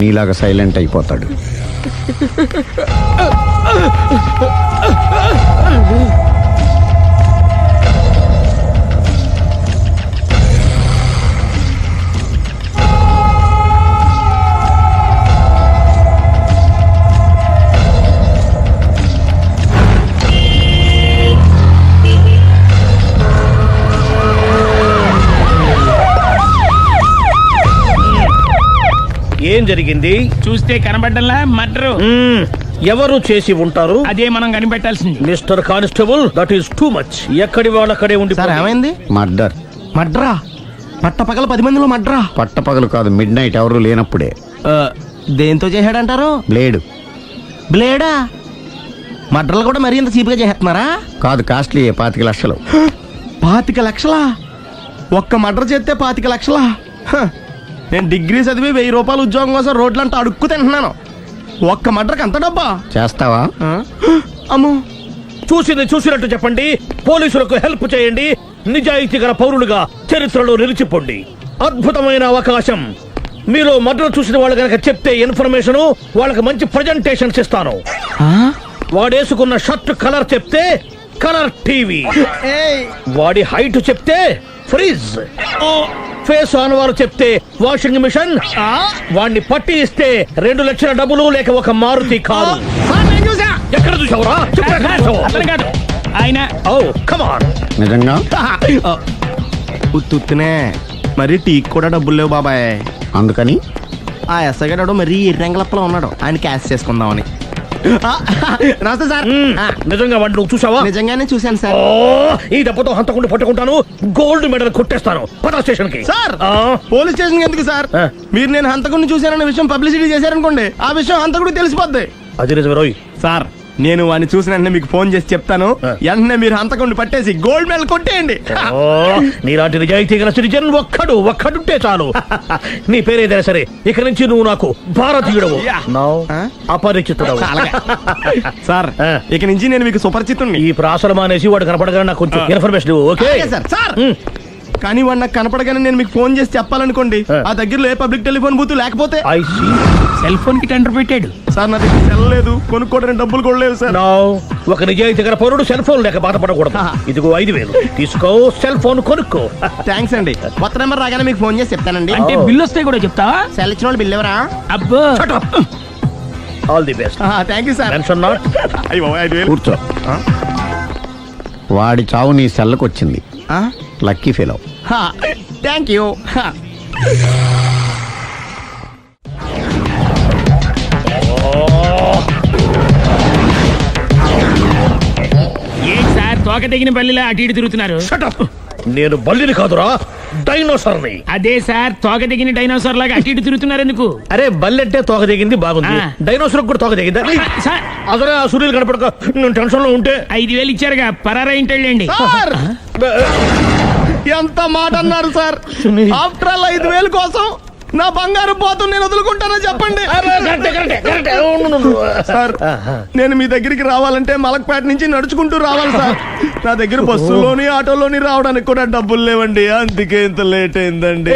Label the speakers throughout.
Speaker 1: నీలాగా సైలెంట్ అయిపోతాడు.
Speaker 2: ఏం జరిగింది?
Speaker 3: చూస్తే కనబడ్డంలా మర్డరు.
Speaker 2: ఎవరు చేసి ఉంటారు?
Speaker 3: అదే మనం కనిపెట్టాల్సింది.
Speaker 2: Mister constable, that is too much. ఎక్కడి వాళ్ళక్కడే ఉండి.
Speaker 4: సార్ ఏమైంది?
Speaker 1: మర్డర్.
Speaker 4: మడ్రా? పట్టపగల 10 మందిలో మడ్రా?
Speaker 1: పట్టపగలు కాదు, మిడ్ నైట్ ఎవరు లేనప్పుడే.
Speaker 4: దేంతో చేశాడంటారు?
Speaker 1: బ్లేడు.
Speaker 4: బ్లేడా? మడ్రలు కూడా మరీ ఇంత చీప్గా చేస్తున్నారా?
Speaker 1: కాదు, కాస్ట్లీ 25 లక్షలు.
Speaker 4: 25 లక్షలా? ఒక్క మడ్ర చేస్తే 25 లక్షలా? నేను డిగ్రీ చదివి 1000 రూపాయలు ఉద్యోగం కోసం రోడ్లంతా అడుక్కు తింటున్నాను. ఒక్క మడ్రకి అంత డబ్బా?
Speaker 1: చేస్తావా?
Speaker 4: అమ్మో,
Speaker 2: చూసింది చూసినట్టు చెప్పండి. పోలీసులకు హెల్ప్ చేయండి. నిజాయితీ గల పౌరులుగా చరిత్రలో నిలిచిపోండి. అద్భుతమైన అవకాశం. మీలో మర్డర్ చూసిన వాళ్ళు కనుక చెప్తే ఇన్ఫర్మేషన్, వాళ్ళకి మంచి ప్రజెంటేషన్స్ ఇస్తాను. వాడేసుకున్న షర్ట్ కలర్ చెప్తే కలర్ టీవీ, వాడి హైట్ చెప్తే ఫ్రిజ్, ఫేస్ ఆన్ వారు చెప్తే వాషింగ్ మిషన్, వాడిని పట్టి ఇస్తే 2 లక్షల డబ్బులు లేక ఒక మారుతి కారు. ఎక్కడ చూసావురా?
Speaker 3: అతను కాదు ఆయన.
Speaker 2: Oh come on.
Speaker 1: నిజంగా?
Speaker 4: ఉత్తునే మరి టీకి కూడా డబ్బులు లేవు బాబాయ్.
Speaker 1: అందుకని
Speaker 4: ఆ ఎస్ఐ గారు మరీ ఎర్రంగలప్పలో ఉన్నాడు, ఆయన క్యాష్ చేసుకుందామని. నమస్తే సార్.
Speaker 2: నిజంగా వాడిని నువ్వు చూసావా?
Speaker 4: నిజంగానే చూశాను సార్.
Speaker 2: ఈ దెబ్బతో హంతకుండా పట్టుకుంటాను, గోల్డ్ మెడల్ కొట్టేస్తాను. పద స్టేషన్ కి.
Speaker 4: సార్, పోలీస్ స్టేషన్ ఎందుకు సార్? మీరు నేను హంతకుడిని చూశానన్న విషయం పబ్లిసిటీ చేశారనుకోండి, ఆ విషయం హంతకుడికి తెలిసిపోద్ది.
Speaker 2: అది నిజమే రోయ్.
Speaker 4: సార్, నేను వాడిని చూసిన వెంటనే మీకు ఫోన్ చేసి చెప్తాను. వెంటనే మీరు హంతకుడిని పట్టేసి గోల్డ్ మెడల్ కొట్టేయండి.
Speaker 2: నీలాంటి నిజాయితీ గల సిటిజన్ ఒక్కడుంటే చాలు. నీ పేరేదైనా సరే, ఇక నుంచి నువ్వు నాకు భారతీయుడవు, అపరిచితుడవు.
Speaker 4: సార్, ఇక నుంచి నేను మీకు సుపరిచితుడిని.
Speaker 2: ఈ ప్రాసలు మానేసి వాడు కనపడగానే నాకు కొంచెం ఇన్ఫర్మేషన్. Okay
Speaker 4: sir. కానీ వాడు నాకు కనపడగానే నేను మీకు ఫోన్ చేసి చెప్పాలనుకోండి, ఆ దగ్గరలో ఏ పబ్లిక్ టెలిఫోన్ బూత్ లేకపోతే.
Speaker 3: సెల్ ఫోన్ కి టెండర్ పెట్టాడు.
Speaker 4: సార్, నా దగ్గర సెల్ లేదు, కొనుక్కోవడానికి డబ్బులు కూడా లేవు సార్.
Speaker 2: ఒక నిజాయితీ గల పౌరుడు సెల్ ఫోన్ లేక బాధపడకూడదు. ఇదిగో 5000 తీసుకో, సెల్ ఫోన్ కొనుక్కో.
Speaker 4: థ్యాంక్స్ అండి. కొత్త నెంబర్ రాగానే మీకు ఫోన్ చేసి చెప్తానండి.
Speaker 3: అంటే బిల్ వస్తే కూడా చెప్తావా?
Speaker 4: సెల్ ఇచ్చిన వాళ్ళు బిల్ ఎవరా?
Speaker 3: అబ్బో,
Speaker 2: all the best.
Speaker 4: Thank you sir.
Speaker 2: Tension not.
Speaker 1: కూర్చో. వాడి చావు నీ సెల్లకు వచ్చింది. Lucky fellow.
Speaker 4: Thank you.
Speaker 3: ఏంటి సార్ తోక తెగిన బల్లిలా అటు ఇటు తిరుగుతున్నారు?
Speaker 2: నేను బల్లిని కాదురా, డైనోసార్ని.
Speaker 3: అదే సార్, తోక తెగిన డైనోసార్ లాగా అటు ఇటు తిరుగుతున్నారు ఎందుకు?
Speaker 2: అరే, బల్లెట్టే తోక దిగింది బాగుంది, డైనోసార్ కూడా తోక దిగిందా?
Speaker 3: సార్,
Speaker 2: అసలే ఆ సూర్యులు కనపడక నేను టెన్షన్ లో ఉంటే
Speaker 3: 5000 ఇచ్చారుగా, పరారా ఇంటండి.
Speaker 4: ఎంత మాట అన్నారు సార్? ఆఫ్టర్ ఆల్ 5000 కోసం నా బంగారు పోతు నేను వదులుకుంటానని చెప్పండి. సార్, నేను మీ దగ్గరికి రావాలంటే మలక్పేట నుంచి నడుచుకుంటూ రావాలి సార్. నా దగ్గర బస్సులోని ఆటోలోని రావడానికి కూడా డబ్బులు లేవండి, అందుకే ఇంత లేట్ అయిందండి.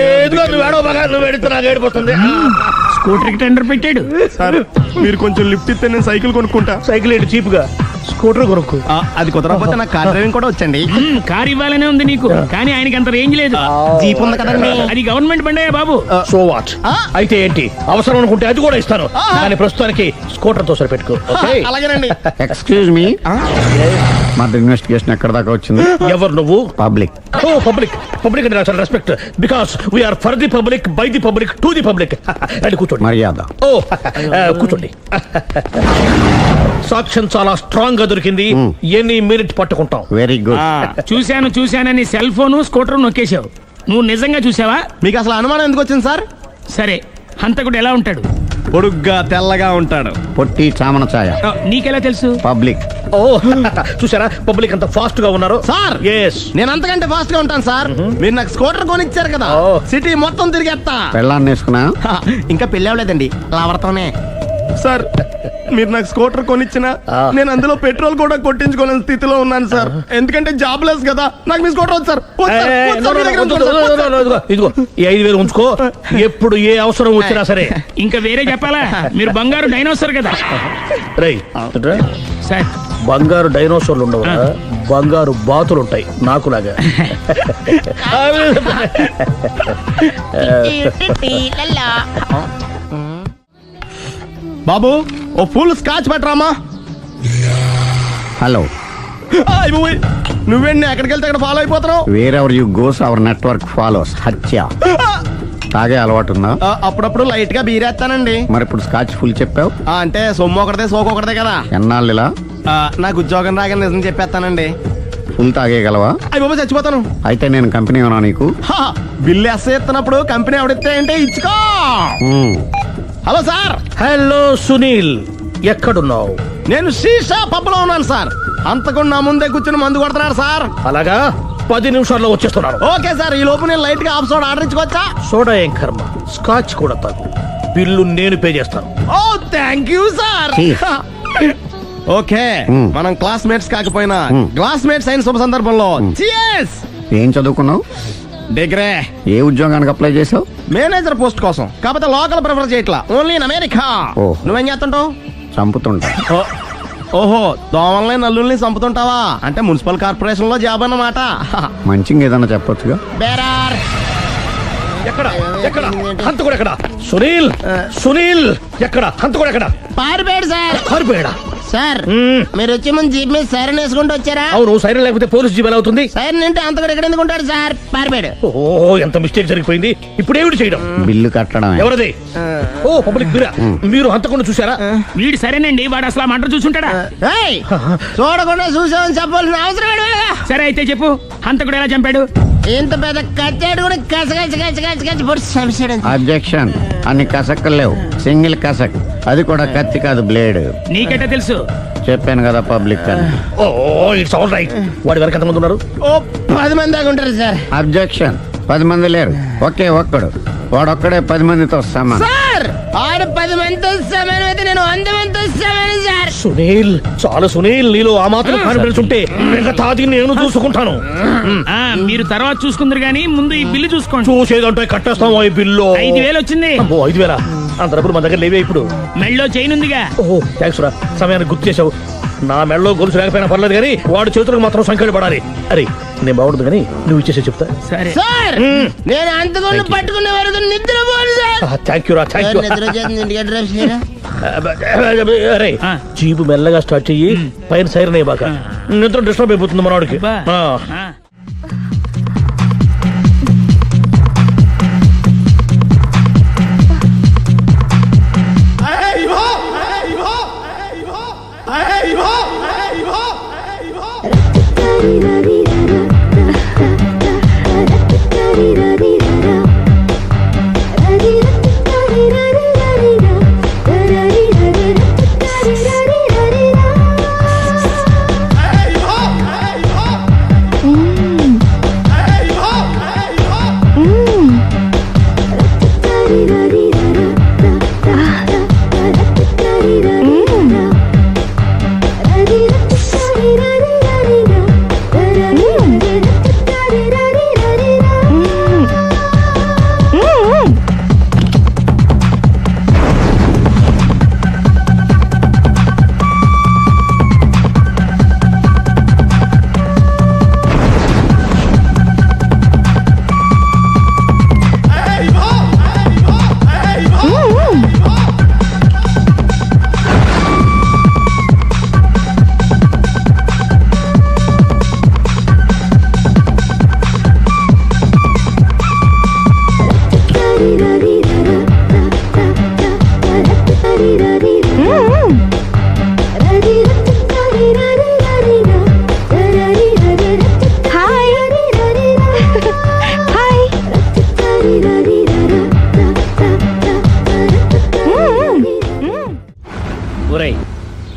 Speaker 3: స్కూటర్ కి టెండర్ పెట్టాడు.
Speaker 4: సార్, మీరు కొంచెం లిఫ్ట్ ఇస్తే నేను సైకిల్ కొనుక్కుంటా.
Speaker 2: సైకిల్ ఏంటి చీప్ గా, స్కూటర్ కొనుక్కు.
Speaker 4: అది కుదరకపోతే నాకు కార్ డ్రైవింగ్ కూడా వచ్చండి.
Speaker 3: కార్ ఇవ్వాలనే ఉంది నీకు, కానీ ఆయనకి అంత రేంజ్ లేదు.
Speaker 4: జీప్ ఉంది కదండి.
Speaker 3: అది గవర్నమెంట్ బండే బాబు.
Speaker 2: So what? అయితే ఏంటి, అవసరం అనుకుంటే అది కూడా ఇస్తాను, కానీ ప్రస్తుతానికి స్కూటర్ తో సరిపెట్టుకో.
Speaker 4: అలాగేనండి.
Speaker 1: ఎక్స్క్యూజ్ మీ, మర్డర్ ఇన్వెస్టిగేషన్ ఎక్కడ దాకా వచ్చింది?
Speaker 2: ఎవరు నువ్వు?
Speaker 1: పబ్లిక్.
Speaker 2: పబ్లిక్ అంటే చాలా respect, because we are for the public, by the public, to the public. అది కూర్చోండి.
Speaker 1: మర్యాద.
Speaker 2: కూర్చోండి. సాక్ష్యం చాలా స్ట్రాంగ్ గా దొరికింది, ఎన్ని మినిట్ పట్టుకుంటాం.
Speaker 1: Very good.
Speaker 3: చూశానని సెల్ ఫోను స్కూటర్ నొక్కేశావు. నువ్వు నిజంగా చూసావా?
Speaker 4: మీకు అసలు అనుమానం ఎందుకు వచ్చింది సార్?
Speaker 3: సరే, హంతకుడు ఎలా ఉంటాడు?
Speaker 4: పొడుగ్గా తెల్లగా ఉంటాడు.
Speaker 1: పొట్టి చామన ఛాయ.
Speaker 3: నీకెలా తెలుసు?
Speaker 1: పబ్లిక్.
Speaker 2: చూసారా పబ్లిక్ అంత ఫాస్ట్ గా ఉన్నారు
Speaker 4: సార్. నేను అంతకంటే ఫాస్ట్ గా ఉంటాను సార్. మీరు నాకు స్కూటర్ కొనిచ్చారు కదా, సిటీ మొత్తం తిరిగేస్తా.
Speaker 1: పెళ్ళాన్ని వేసుకున్నా?
Speaker 4: ఇంకా పెళ్ళి అవ్వలేదండి, లావర్తోనే. సార్ మీరు నాకు స్కూటర్ కొనిచ్చిన నేను అందులో పెట్రోల్ కూడా కొట్టించుకోలేని స్థితిలో ఉన్నాను సార్. ఎందుకంటే జాబ్ లెస్ కదా. నాకు మీ స్కూటర్ వద్దు సార్. వద్దు సార్. వద్దు సార్. మీ దగ్గర ఉంచుకోండి సార్.
Speaker 2: ఇదిగో ఈ 5,000 ఉంచుకో. ఎప్పుడు ఏ అవసరం వచ్చినా సరే.
Speaker 3: ఇంకా వేరే చెప్పాలా? మీరు బంగారు డైనోసార్ కదా
Speaker 2: రై
Speaker 3: సార్.
Speaker 2: బంగారు డైనోసార్లు ఉండవు, బంగారు బాతులు ఉంటాయి నాకులాగా.
Speaker 4: బాబు ఓ ఫుల్ స్కాచ్ పట్టరామా.
Speaker 1: హలో,
Speaker 4: నువ్వేంటి ఎక్కడికి వెళ్తే అక్కడ ఫాలో అయిపోతున్నావు?
Speaker 1: Wherever you goes our network follows. హత్య. తాగే అలవాటు ఉందా?
Speaker 4: అప్పుడప్పుడు లైట్ గా బీరేస్తానండి.
Speaker 1: మరి ఇప్పుడు స్కాచ్ ఫుల్ చెప్పావు
Speaker 4: అంటే సొమ్ము ఒకటిదే సోకు ఒకటిదే కదా.
Speaker 1: ఎన్నాళ్ళు ఇలా?
Speaker 4: నాకు ఉద్యోగం రాగానే నిజం చెప్పేస్తానండి.
Speaker 1: ఫుల్ తాగేయగలవా?
Speaker 4: అయ్యి బాబు చచ్చిపోతాను.
Speaker 1: అయితే నేను కంపెనీ ఉన్నా నీకు?
Speaker 4: బిల్లు ఎస్ ఎత్తున్నప్పుడు కంపెనీ ఎవడితే అంటే ఇచ్చుకో. Hello sir.
Speaker 2: హలో సునీల్, ఎక్కడున్నావు?
Speaker 4: నేను శీషా పబ్లో ఉన్నాను సార్. అంతకుండా నా ముందే కూర్చుని మందు కొడుతున్నాడు సార్.
Speaker 2: అలాగా, 10 నిమిషాల్లో వచ్చేస్తున్నాను.
Speaker 4: Okay sir. ఈ లోపు నేను లైట్ గా ఆఫ్ సోడా ఆర్డర్ ఇచ్చుకోవచ్చా?
Speaker 2: సోడా ఏం కర్మ, స్కాచ్ కూడా తాగు. బిల్లు నేను పే చేస్తాను.
Speaker 4: ఓ థ్యాంక్ యూ సార్. ఓకే, మనం క్లాస్మేట్స్ కాకపోయినా క్లాస్మేట్స్ అయిన శుభ సందర్భంలో cheers.
Speaker 1: ఏం చదువుకున్నావు?
Speaker 4: డిగ్రీ.
Speaker 1: ఏ ఉద్యోగానికి అప్లై చేసావు?
Speaker 4: మేనేజర్ పోస్ట్ కోసం. కాకపోతే లోకల్ ప్రిఫర్ చేయట్లా, ఓన్లీ ఇన్ అమెరికా.
Speaker 1: ఓహో.
Speaker 4: నువ్వేం చేస్తుంటావు?
Speaker 1: చంపుతుంటా.
Speaker 4: ఓహో, దోమల్ని నల్లుల్ని చంపుతుంటావా? అంటే మున్సిపల్ కార్పొరేషన్ లో జాబ్ అన్నమాట.
Speaker 1: మంచిగా ఏదన్నా చెప్పొచ్చుగా.
Speaker 4: బేరార్.
Speaker 2: ఎక్కడ ఎక్కడ హంతకుడు ఎక్కడ? సునీల్, సునీల్ ఎక్కడ? హంతకుడు ఎక్కడ?
Speaker 5: పారిపోయాడు సార్.
Speaker 2: పారిపోయాడా?
Speaker 5: సార్ మీరు వచ్చే ముందు జీప్ మీద సైరన్ వేసుకుంటూ వచ్చారా?
Speaker 2: అవును, సైరన్ లేకపోతే పోలీస్ జీవన్ అవుతుంది.
Speaker 5: సైరన్ అంటే అంత కూడా ఎక్కడ ఎందుకు ఉంటాడు సార్? పారిపోయాడు.
Speaker 2: ఓ, ఎంత మిస్టేక్ జరిగిపోయింది. ఇప్పుడు ఏమిటి చేయడం?
Speaker 1: బిల్లు కట్టడం.
Speaker 2: ఎవరది? ఓ, పబ్లిక్ మీరా? మీరు హంతకుండా చూసారా?
Speaker 3: వీడు సరేనండి, వాడు అసలు ఆ మంట చూసుంటాడా?
Speaker 5: ఏయ్, చూడకుండా చూసామని చెప్పాల్సిన అవసరం ఏంటి?
Speaker 3: సరే అయితే చెప్పు, హంతకుడు ఎలా చంపాడు?
Speaker 5: ఇంత పెద్ద కచ్చాడు కూడా కచ్చ పొడి చంపేశాడు.
Speaker 1: అబ్జెక్షన్. అన్ని కసక్కలు లేవు, సింగిల్ కసక్. అది కూడా కత్తి కాదు, బ్లేడ్.
Speaker 3: నీకెట్టా తెలుసు?
Speaker 1: చెప్పాను కదా పబ్లిక్ అని.
Speaker 2: ఓ, ఇట్స్ ఆల్ రైట్. వాడి వరకు ఎంతమంది ఉన్నారు?
Speaker 5: ఓ 10 మంది దాకా ఉంటారు సార్.
Speaker 1: అబ్జెక్షన్. 10 మంది లేరు, ఒకే ఒక్కడు. వాడొక్కడే 10 మందితో సమానం.
Speaker 5: సార్ ఆడు 10 మందితో సమానం అయితే నేను 100 మందితో సమానం సార్.
Speaker 2: సునీల్, చాలు సునీల్, నీలో ఆ మాత్రం కాన్ఫిడెన్స్ ఉంటే మిగతాది నేను చూసుకుంటాను.
Speaker 3: మీరు తర్వాత చూసుకుందరు గానీ ముందు ఈ బిల్లు చూసుకోండి.
Speaker 2: చూసేదంటే కట్టేస్తాం. ఈ బిల్లు
Speaker 3: 5,000 వచ్చింది.
Speaker 2: 5,000? అంత డబ్బులు మన దగ్గర లేవే ఇప్పుడు.
Speaker 3: మెళ్ళో చైన్ ఉందిగా.
Speaker 2: ఓహో, థ్యాంక్స్ రా, సమయానికి గుర్తు చేసావు. నా మెడలో గొలుసు లేకపోయినా పర్లేదు కానీ వాడి చేతులకు మాత్రం సంఖ్యలు పడాలి. అరే, నేను బాగుంటుంది కానీ నువ్వు ఇచ్చేసే చెప్తా.
Speaker 3: సరే
Speaker 5: సార్ నేను అంతకుండా పట్టుకునే వరకు నిద్రపోను సార్.
Speaker 2: థ్యాంక్ యూ రా, థ్యాంక్ యూ.
Speaker 5: నిద్ర వచ్చేస్తుంది, ఇంటికి అడ్రస్ చేయరా?
Speaker 2: అరే, జీపు మెల్లగా స్టార్ట్ చెయ్యి, పైన సైరన్ అయ్యాక నిద్ర డిస్టర్బ్ అయిపోతుంది మనవాడికి.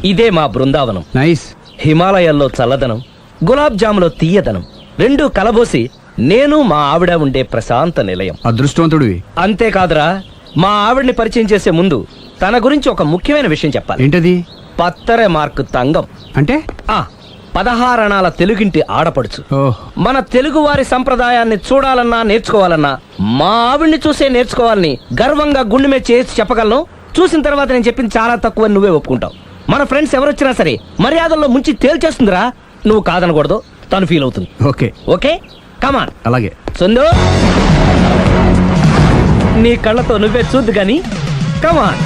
Speaker 6: ఇదే మా బృందావనం.
Speaker 1: నైస్.
Speaker 6: హిమాలయాల్లో చల్లదనం, గులాబ్ జాములో తీయదనం రెండు కలబోసి నేను మా ఆవిడ ఉండే ప్రశాంత నిలయం.
Speaker 1: అదృష్టవంతుడివి.
Speaker 6: అంతేకాదురా, మా ఆవిడ్ని పరిచయం చేసే ముందు తన గురించి ఒక ముఖ్యమైన విషయం చెప్పాలి.
Speaker 1: ఏంటది?
Speaker 6: పత్తరె మార్కు తంగం
Speaker 1: అంటే
Speaker 6: 16 అణాల తెలుగింటి ఆడపడుచు.
Speaker 1: ఓహ్,
Speaker 6: మన తెలుగు వారి సంప్రదాయాన్ని చూడాలన్నా నేర్చుకోవాలన్నా మా ఆవిడ్ని చూసే నేర్చుకోవాలని గర్వంగా గుండె మీద చేసి చెప్పగలను. చూసిన తర్వాత నేను చెప్పింది చాలా తక్కువ నువ్వే ఒప్పుకుంటావు. మన ఫ్రెండ్స్ ఎవరొచ్చినా సరే మర్యాదల్లో ముంచి తేల్చేస్తుందిరా. నువ్వు కాదనకూడదు, తను ఫీల్ అవుతుంది.
Speaker 1: Okay
Speaker 6: okay come on.
Speaker 1: అలాగే.
Speaker 6: సుందు నీ కళ్ళతో నువ్వే చూద్దు గాని కమాన్.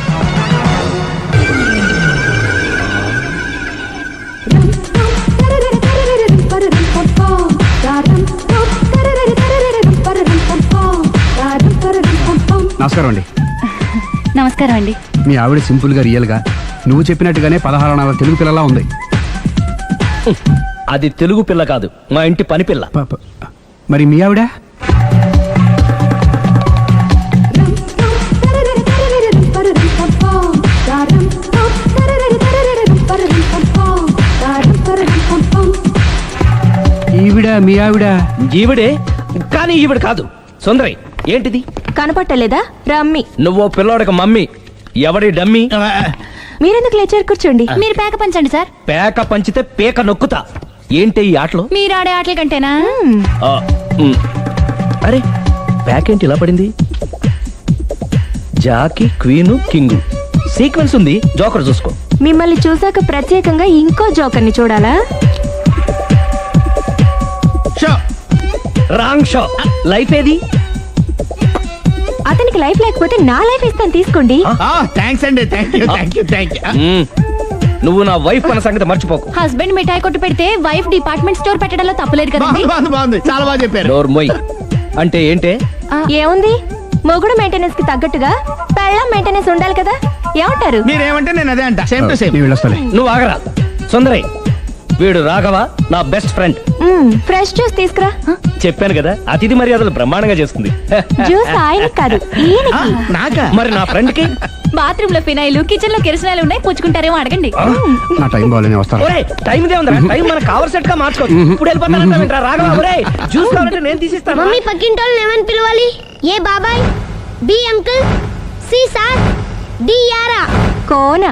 Speaker 1: నమస్కారం అండి.
Speaker 7: నమస్కారం అండి.
Speaker 1: మీ ఆవిడ సింపుల్ గా రియల్ గా నువ్వు చెప్పినట్టుగానే 16 అణాల తెలుగు పిల్లలా ఉంది.
Speaker 6: అది తెలుగు పిల్ల కాదు, మా ఇంటి పని పిల్ల.
Speaker 1: మరి మీ ఆవిడ? ఈవిడ మీ ఆవిడ?
Speaker 6: ఈవిడే, కానీ ఈవిడ కాదు. సుందరి ఏంటిది
Speaker 7: కనపట్టలేదా? రమ్మి.
Speaker 6: నువ్వు పిల్లోడక మమ్మీ. ఎవడి డమ్మీ?
Speaker 7: మీరెందుకు లేచారు? కూర్చోండి. మీరు పేక పంచండి సార్.
Speaker 6: పేక పంచితే పేక నొక్కుతా. ఏంటి ఈ ఆటలు?
Speaker 7: మీరు ఆడే ఆటల కంటేనా?
Speaker 6: ఆ, అరే పేక ఏంటి ఇలా పడింది? జాకి, క్వీను, కింగు సీక్వెన్స్ ఉంది. జోకర్ చూసుకో.
Speaker 7: మిమ్మల్ని చూసాక ప్రత్యేకంగా ఇంకో జోకర్ని చూడాలా?
Speaker 6: Wrong show. లైఫ్ ఏది?
Speaker 7: అతనికి లైఫ్ లేకపోతే నా లైఫ్ ఇస్తాను, తీసుకోండి.
Speaker 4: థ్యాంక్స్ అండి. Thank you.
Speaker 6: నువ్వు నా వైఫ్ అన్న సంగతి మర్చిపోకు.
Speaker 7: హస్బెండ్ మిఠాయి కొట్టు పెడితే వైఫ్ డిపార్ట్మెంట్ స్టోర్ పెట్టడంలో తప్పులేదు కదండి.
Speaker 4: బాగుంది, చాలా బాగా చెప్పారు.
Speaker 6: డోర్ మొయ్. అంటే ఏంటే?
Speaker 7: ఏముంది, మొగుడు మెయింటెనెన్స్ కి తగ్గట్టుగా పెళ్ళం మెయింటెనెన్స్ ఉండాలి కదా. ఏమంటారు?
Speaker 4: మీరేమంటే నేను అదే అంట. Same to same.
Speaker 1: నేను వెళ్ళొస్తాలే.
Speaker 6: నువ్వు ఆగరా. సుందరి, వీడు రాఘవ నా బెస్ట్ ఫ్రెండ్.
Speaker 7: ఫ్రెష్ జ్యూస్ తీసుకురా.
Speaker 6: చెప్పాను కదా, అతిథి మర్యాదలు బ్రహ్మాండంగా చేస్తుంది.
Speaker 7: జ్యూస్ ఆయనకి కాదు, ఈయనకి.
Speaker 4: నాకా?
Speaker 6: మరి నా ఫ్రెండ్ కి?
Speaker 7: బాత్రూమ్ లో ఫినాయిల్, కిచెన్ లో కిరసనాయిలు ఉన్నాయి, పుచ్చుకుంటారేమో అడగండి.
Speaker 1: నా టైం బాగాలేని వస్తాను.
Speaker 6: ఒరే టైం దే ఉందిరా. టైం మన కవర్ సెట్ గా మార్చుకోవచ్చు. ఇప్పుడు వెళ్ళిపోతానంటా రాఘవ. ఒరే జ్యూస్ కావాలంటే నేను తీసిస్తాను.
Speaker 8: మమ్మీ పక్కింటోళ్ళని ఏమని పిలవాలి? ఏ బాబాయ్, B uncle, C sir, D యారా.
Speaker 7: కోన.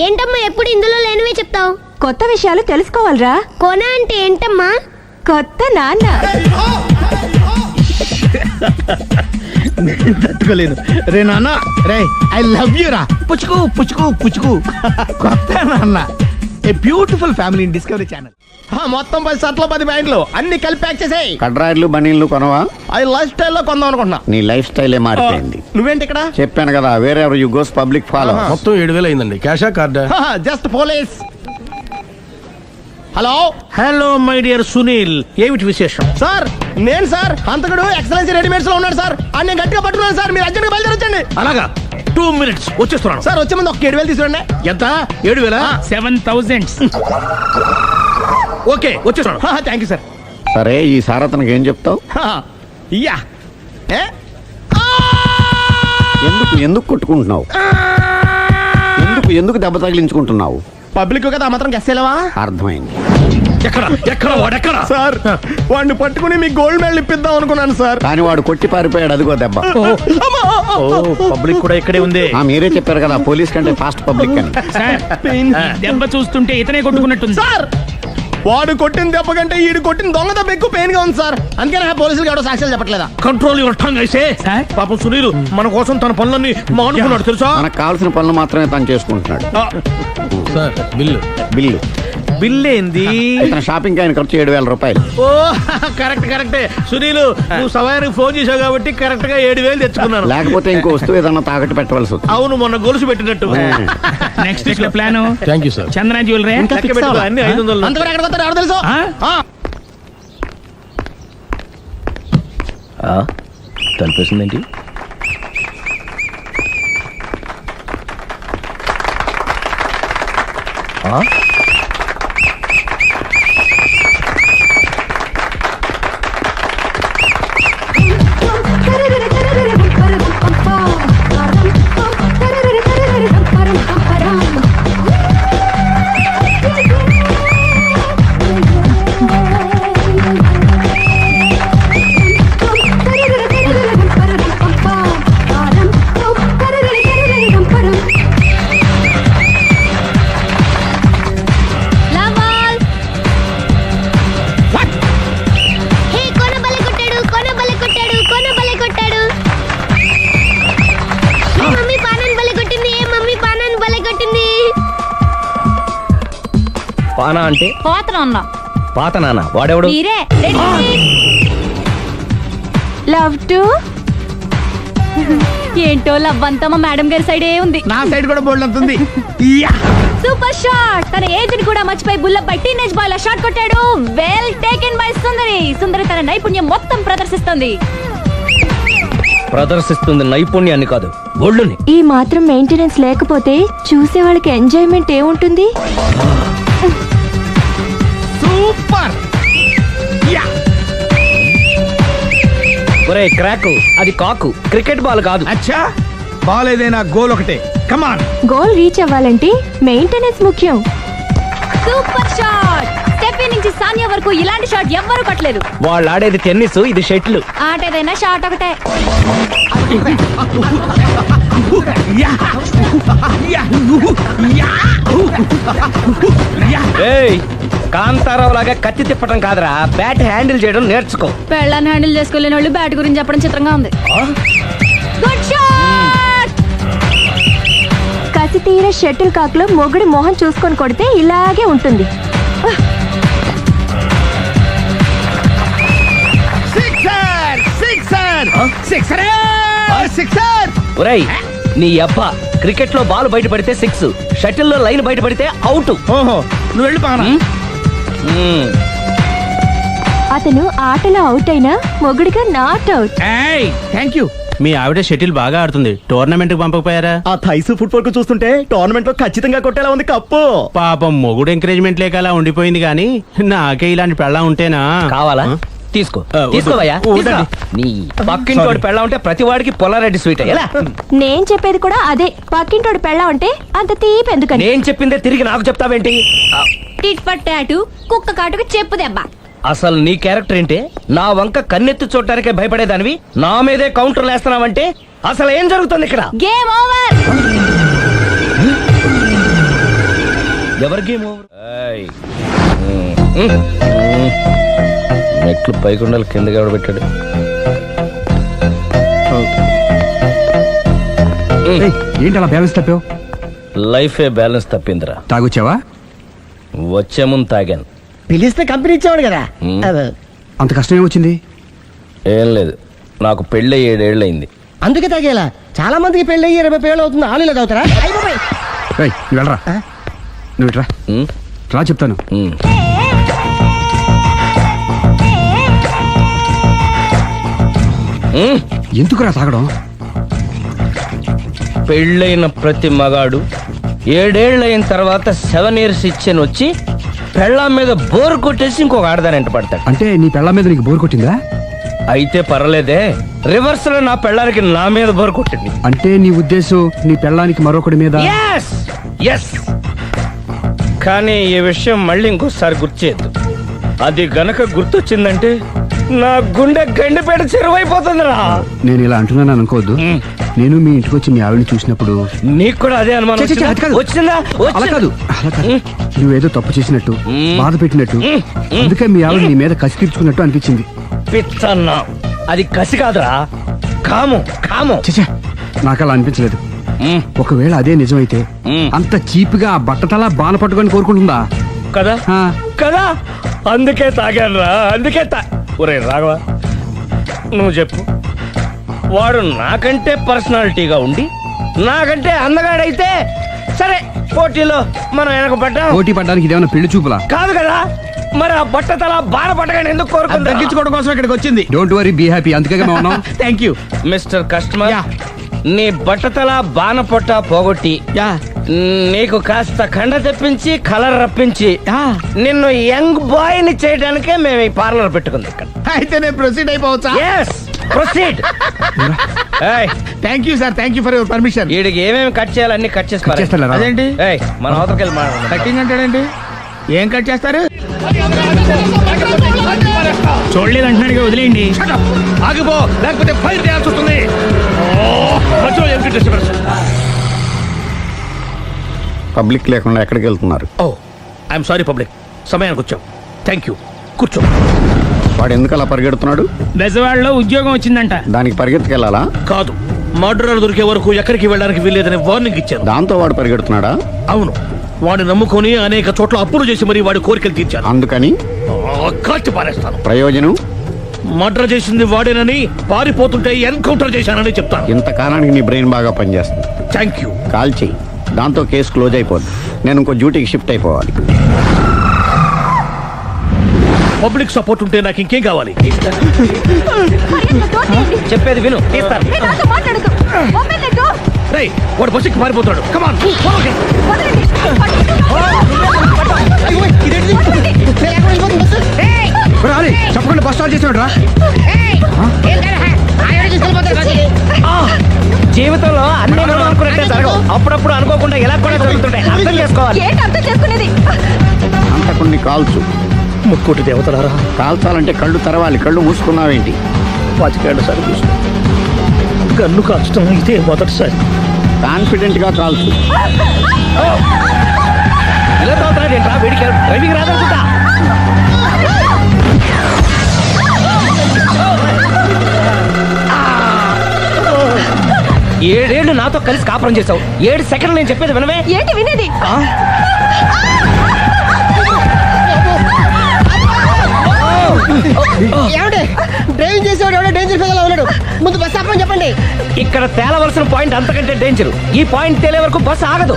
Speaker 8: ఏంటమ్మా ఎప్పుడు ఇందులో లేనివే చెప్తావు?
Speaker 7: కొత్త విషయాలు తెలుసుకోవాలిరా.
Speaker 8: కోన అంటే ఏంటమ్మా?
Speaker 7: కొత్త నాన్న.
Speaker 4: తట్టుకోలేదు రే నాన్న. రే ఐ లవ్ యూ రా. పుచ్చుకు పుచ్చుకు పుచ్చుకు. కొత్త నాన్న. A beautiful family in discovery channel. మొత్తం 10 షర్ట్లు 10 ప్యాంట్లు అన్ని కలిపి ప్యాక్ చేసేయ్.
Speaker 1: కడ్రాయిలు బనీళ్లు కొనవా?
Speaker 4: అది లైఫ్ స్టైల్ లో కొందాం అనుకుంటున్నా.
Speaker 1: నీ లైఫ్ స్టైలే మారిపోయింది.
Speaker 4: నువ్వేంటి ఇక్కడ?
Speaker 1: చెప్పాను కదా, వేరే యు గోస్ పబ్లిక్ ఫాలో.
Speaker 9: మొత్తం 7,000 అయిందండి. క్యాషా కార్డా?
Speaker 4: Just police. Hello
Speaker 2: hello my dear Sunil, ఏమిటి విశేషం?
Speaker 4: సార్, నేను సార్ హంతకుడు ఎక్సలెన్సీ రెడీమేడ్స్ లో ఉన్నాడు సార్. అని నేను గట్టిగా పట్టుకున్నాను సార్. మీరు అర్జెంట్ గా బయలుదేరొచ్చండి.
Speaker 2: అలాగా, 2 minutes వచ్చేస్తున్నాను.
Speaker 4: సార్ వచ్చే ముందు ఒక 7,000 తీసుకోండి.
Speaker 2: ఎంత? 7,000?
Speaker 3: 7,000.
Speaker 2: ఓకే వచ్చేస్తున్నాను.
Speaker 4: Thank you sir.
Speaker 1: సరే, ఈ సార్ అతనికి ఏం చెప్తావు?
Speaker 4: యా.
Speaker 1: ఎందుకు కొట్టుకుంటున్నావు? ఎందుకు దెబ్బ తగిలించుకుంటున్నావు?
Speaker 4: పబ్లిక్ కదా మాత్రం గెస్సేలేవా?
Speaker 1: అర్థమైంది.
Speaker 2: ఎక్కడ వాడెక్కడ?
Speaker 4: సార్, వాడిని పట్టుకుని మీ గోల్డ్ మెడల్ ఇప్పిద్దాం అనుకున్నాను సార్.
Speaker 1: కానీ వాడు కొట్టి పారిపోయాడు. అదిగో దెబ్బ.
Speaker 2: పబ్లిక్ కూడా ఇక్కడే ఉంది.
Speaker 1: మీరే చెప్పారు కదా, పోలీస్ కంటే ఫాస్ట్ పబ్లిక్ అని.
Speaker 3: సార్, దెబ్బ చూస్తుంటే ఇతనే కొట్టుకున్నట్టుంది.
Speaker 4: సార్, వాడు కొట్టిన దెబ్బ కంటే ఈడు కొట్టిన దొంగ దెబ్బ ఎక్కువ పెయిన్ గా ఉంది సార్. అందుకని పోలీసులు ఎవడో సాక్ష్యాలు చెప్పట్లేదా?
Speaker 2: కంట్రోల్ యువర్ టంగ్ అయితే.
Speaker 3: సార్?
Speaker 2: పాపం సునీల్ మన కోసం తన పనులన్నీ మానుకున్నాడు తెలుసా?
Speaker 1: మనకు కావాల్సిన పనులు మాత్రమే తను చేసుకుంటున్నాడు.
Speaker 9: Sir bill.
Speaker 1: బిల్లు
Speaker 2: బిల్ ఏంది?
Speaker 1: తన షాపింగ్ ఆయన ఖర్చు 7,000 రూపాయలు.
Speaker 2: ఓ కరెక్టే సునీల్, నువ్వు సమయానికి ఫోన్ చేసావు కాబట్టి కరెక్ట్ గా 7,000 తెచ్చుకున్నాను.
Speaker 1: లేకపోతే ఇంకో వస్తువు ఏదన్నా తాకట్టు పెట్టవలసి వస్తుంది.
Speaker 2: అవును, మొన్న గొలుసు పెట్టినట్టు.
Speaker 3: నెక్స్ట్ వీక్ లో plan
Speaker 9: thank you sir.
Speaker 3: Chandana jewellery.
Speaker 2: లెక్క పెట్టుకో, అన్ని 500.
Speaker 4: అంతవరకు ఎక్కడ పోతారు ఎవరు తెలుసు?
Speaker 6: తలిపేసిందేంటి? పానా అంటే
Speaker 7: పోతన ఉన్నా
Speaker 6: పాత నాన్న వాడెవడు
Speaker 7: మీరే లవ్ టు ఏంటో లవ్ అంతా మా మేడం గారి సైడే ఉంది.
Speaker 4: నా సైడ్ కూడా బోల్డ్ అంతుంది.
Speaker 7: Super shot. తన ఏజ్ ని కూడా మర్చిపోయి బుల్లపై టీనేజ్ బాయ్ లా షాట్ కొట్టాడు. Well taken by Sundari. Sundari తన నైపుణ్యం మొత్తం
Speaker 6: ప్రదర్శిస్తుంది నైపుణ్యాన్ని కాదు, ఒళ్ళుని.
Speaker 7: ఈ మాత్రం మెయింటెనెన్స్ లేకపోతే చూసే వాళ్ళకి ఎంజాయ్మెంట్ ఏముంటుంది?
Speaker 4: సూపర్.
Speaker 6: ఒరే క్రాకు, అది కాకు, క్రికెట్ బాల్ కాదు.
Speaker 4: అచ్చా, బాల్ ఏదైనా గోల్ ఒకటే. కమాన్.
Speaker 7: గోల్ రీచ్ అవ్వాలంటే మెయింటెనెన్స్ ముఖ్యం. Super shot. స్టెఫీ నుంచి సానియా వరకు ఇలాంటి షాట్ ఎవ్వరూ కొట్టలేదు.
Speaker 6: వాళ్ళు ఆడేది టెన్నిస్, ఇది షటిల్.
Speaker 7: ఆట ఏదైనా షాట్ ఒకటే.
Speaker 6: ఏయ్, కాంతారావు లాగా కత్తి తిప్పటం కాదురా, బ్యాట్ హ్యాండిల్ చేయడం నేర్చుకో.
Speaker 7: పెళ్ళాన్ని హ్యాండిల్ చేసుకోలేని వాళ్ళు బ్యాట్ గురించి చెప్పడం చిత్రంగా ఉంది. Good shot. కసి తీర షటిల్ కాక్ లో మొగుడి మోహన్ చూసుకొని కొడితే ఇలాగే ఉంటుంది.
Speaker 6: ఒరేయ్, నీ అబ్బా, క్రికెట్ లో బాల్ బయట పడితే 6, షటిల్ లో లైన్ బయట పడితే అవుట్.
Speaker 4: ఓహో, నువ్వు వెళ్ళి పానా.
Speaker 7: అతను ఆటలో అవుట్ అయినా మొగుడిగా నాట్ అవుట్.
Speaker 4: Thank you.
Speaker 9: మీ ఆవిడ షటిల్ బాగా ఆడుతుంది, టోర్నమెంట్ కి పంపకపోయారా?
Speaker 10: ఆ థైస్ ఫుట్బాల్ కు చూస్తుంటే టోర్నమెంట్ లో ఖచ్చితంగా కొట్టేలా ఉంది కప్పు.
Speaker 9: పాపం మొగుడు ఎంకరేజ్మెంట్ లేక అలా ఉండిపోయింది గానీ నాకే ఇలాంటి పెళ్ళా ఉంటేనా.
Speaker 6: కావాలా? తీసుకో,
Speaker 9: వద్దు.
Speaker 6: తీసుకోవయ్యా.
Speaker 9: వద్దండి.
Speaker 6: నీ పక్కింటోడి పెళ్ళ ఉంటే ప్రతి వాడికి పొలారెడ్డి స్వీట్. ఎలా?
Speaker 7: నేను చెప్పేది కూడా అదే. పక్కింటోడు పెళ్ళా ఉంటే అంత తీపి ఎందుకని?
Speaker 6: నేను చెప్పిందే తిరిగి నాకు చెప్తావేంటి?
Speaker 7: టిట్ ఫట్ టాటు, కుక్క కాటుకు చెప్పు దెబ్బ.
Speaker 6: అసలు నీ క్యారెక్టర్ ఏంటి? నా వంక కన్నెత్తి చూడటానికే భయపడేదానివి నా మీదే కౌంటర్లు వేస్తున్నావంటే అసలు ఏం జరుగుతుంది ఇక్కడ?
Speaker 7: Game over.
Speaker 6: ఎవరి గేమ్ ఓవర్? మెట్లు పైకుండలు కిందకి ఎవడు పెట్టాడు?
Speaker 10: ఏంటి అలా బ్యాలెన్స్ తప్పావు?
Speaker 6: లైఫే బ్యాలెన్స్ తప్పిందిరా.
Speaker 10: తాగొచ్చావా?
Speaker 6: వచ్చే ముందు తాగాను.
Speaker 5: పిలిస్తే కంపెనీ ఇచ్చేవాడు కదా.
Speaker 10: అంత కష్టం ఏమొచ్చింది?
Speaker 6: ఏం లేదు, నాకు పెళ్ళి 7 ఏళ్ళు అయింది.
Speaker 5: అందుకే తాగేలా. చాలా మందికి పెళ్ళి 20 ఏళ్ళు అవుతుంది. ఆలు ఇలా తాగుతారా?
Speaker 10: రేయ్, నువ్వు వెళ్ళరా. నువ్వు ఇట్రా రా, చెప్తాను. ఎందుకురా తాగడం?
Speaker 6: పెళ్ళైన ప్రతి మగాడు 7 ఏళ్ళు అయిన తర్వాత 7 ఇయర్స్ ఇచ్చాను వచ్చి పెళ్ళాం మీద బోరు కొట్టేసి ఇంకొక ఆడదానంట పడతాడు.
Speaker 10: అంటే నీ పెళ్ళ మీద నీకు బోర్ కొట్టిందా?
Speaker 6: అయితే పర్లేదే, రివర్స్ లో నా పెళ్ళానికి నా మీద బోరు కొట్టింది.
Speaker 10: అంటే నీ ఉద్దేశం నీ పెళ్ళానికి మరొకటి మీద?
Speaker 6: ఎస్. కానీ ఈ విషయం మళ్ళీ ఇంకోసారి గుర్తు చేయద్దు. అది గనక గుర్తొచ్చిందంటే నా గుండె గండిపేట చెరువైపోతుందిరా.
Speaker 10: నేను ఇలా అంటున్నాను అనుకోవద్దు. నేను మీ ఇంటికి వచ్చి మీ ఆవిడని చూసినప్పుడు
Speaker 6: నీకు కూడా అదే అనుమానం
Speaker 10: ఛీ, ఛీ, అది కాదు.
Speaker 6: వచ్చిందా?
Speaker 10: అలా కాదు, అలా కాదు. నువ్వేదో తప్పు చేసినట్టు, బాధ పెట్టినట్టు, అందుకే మీ ఆవిడ నీ మీద కసి తీర్చుకున్నట్టు అనిపించింది.
Speaker 6: పిచ్చన్నా, అది కసి కాదురా, కామం.
Speaker 10: చచ్చా, నాకు అలా అనిపించలేదు. ఒకవేళ అదే నిజమైతే అంత చీప్ గా బట్టతలా బాన పట్టుకొని కోరుకుంటుందా?
Speaker 6: కదా
Speaker 10: ఆ.
Speaker 6: కదా, అందుకే తాగాను రా, అందుకే ఒరే రాఘవ, నువ్వు చెప్పు. వాడు నాకంటే పర్సనాలిటీగా ఉండి నాకంటే అందగాడైతే సరే, పోటీలో మనం వెనకబడ్డా.
Speaker 10: పోటీ పడ్డానికి ఇదేమన్నా పెళ్లి చూపులా?
Speaker 6: కాదు కదా, మరి ఆ బట్టతల బాన పట్టగానే ఎందుకు కోరుకుంటా?
Speaker 4: తగ్గించుకోవడం కోసం ఇక్కడికి వచ్చింది.
Speaker 10: Don't worry, be happy. అందుకే మేము ఉన్నాం.
Speaker 4: Thank you.
Speaker 6: మిస్టర్ కస్టమర్, నీ బట్టతల బాన పొట్ట పోగొట్టి నీకు కాస్త కండ తెప్పించి కలర్ రప్పించి నిన్ను యంగ్ బాయ్ ని చేయడానికే మేము ఈ పార్లర్ పెట్టుకుంది ఇక్కడ.
Speaker 4: అయితే నేను ప్రొసీడ్ అయిపోవచ్చా?
Speaker 6: Proceed.
Speaker 4: Thank you sir, thank you for your permission.
Speaker 6: వీడికి ఏమేమి కట్ చేయాలి అన్ని కట్ చేసి
Speaker 10: చేస్తారా?
Speaker 4: అదేంటి
Speaker 6: మన అవతలకి వెళ్ళి మాట్లాడదాం.
Speaker 4: కటింగ్ అంటాడండి? ఏం కట్ చేస్తారు?
Speaker 3: చూడలేదు అంటున్నాడు, వదిలేయండి.
Speaker 2: ఆగిపో, లేకపోతే ఫైర్ చేయాల్సి వస్తుంది. మధ్యలో ఏమిటి disturbance?
Speaker 1: పబ్లిక్ లేకుండా ఎక్కడికి వెళ్తున్నారు?
Speaker 2: ఐఎమ్ సారీ పబ్లిక్, సమయానికి వచ్చాం. థ్యాంక్ యూ, కూర్చో.
Speaker 1: వాడు ఎందుకు అలా పరిగెడుతున్నాడు?
Speaker 3: బెజవాడలో ఉద్యోగం వచ్చిందంట.
Speaker 1: దానికి పరిగెత్తుకెళ్ళాలా?
Speaker 2: కాదు, మర్డరర్ దొరికే వరకు ఎక్కడికి వెళ్ళడానికి వీల్లేదని వార్నింగ్ ఇచ్చాను.
Speaker 1: దాంతో వాడు పరిగెడుతున్నాడా?
Speaker 2: అవును, వాడిని నమ్ముకొని అనేక చోట్ల అప్పులు చేసి మరి వాడి కోరికలు తీర్చాను.
Speaker 1: అందుకని
Speaker 2: కాల్చి పారేస్తాను.
Speaker 1: ప్రయోజనం?
Speaker 2: మర్డర్ చేసింది వాడేనని, పారిపోతుంటే ఎన్కౌంటర్ చేశానని చెప్తాను.
Speaker 1: ఇంతకాలానికి నీ బ్రెయిన్ బాగా పనిచేస్తుంది.
Speaker 2: Thank you.
Speaker 1: కాల్ చెయ్యి, దాంతో కేసు క్లోజ్ అయిపోద్ది. నేను ఇంకో డ్యూటీకి షిఫ్ట్ అయిపోవాలి.
Speaker 2: పబ్లిక్ సపోర్ట్ ఉంటే నాకు ఇంకేం కావాలి?
Speaker 6: చెప్పేది విను, తీస్తాను.
Speaker 2: రేయ్, వాడు బస్సుకి పారిపోతాడు. కమాన్,
Speaker 10: చెప్పకుండా బస్ స్టార్ట్ చేసాడు రా.
Speaker 6: జీవితంలో అన్ని మనం అనుకున్నట్టే జరగవు. అప్పుడప్పుడు అనుకోకుండా ఎలా కూడా జరుగుతుంటాయి. అర్థం చేసుకోవాలి.
Speaker 1: అంతకుని కాల్చు.
Speaker 2: ముక్కోటి దేవతలారా,
Speaker 1: కాల్చాలంటే కళ్ళు తెరవాలి. కళ్ళు మూసుకున్నావేంటి?
Speaker 2: 25 సార్లు చూసిన గన్ను కాల్చడం ఇదే మొదటిసారి.
Speaker 1: కాన్ఫిడెంట్ గా కాల్చు.
Speaker 6: ఇలా తాగుతున్నాడు ఏంట్రా? వీడికి డ్రైవింగ్ రాదనుకుంటా. ఏడేళ్లు నాతో కలిసి కాపురం చేసావు. 7 సెకండ్లు నేను చెప్పేది వినవే.
Speaker 7: ఏంటి వినేది?
Speaker 5: డ్రైవింగ్ చేసేవాడు ఎవడో డేంజర్ ఫీల్ ఉన్నాడు. ముందు బస్ ఆపమని చెప్పండి.
Speaker 6: ఇక్కడ తేలవలసిన పాయింట్ అంతకంటే డేంజర్. ఈ పాయింట్ తేలే వరకు బస్సు ఆగదు.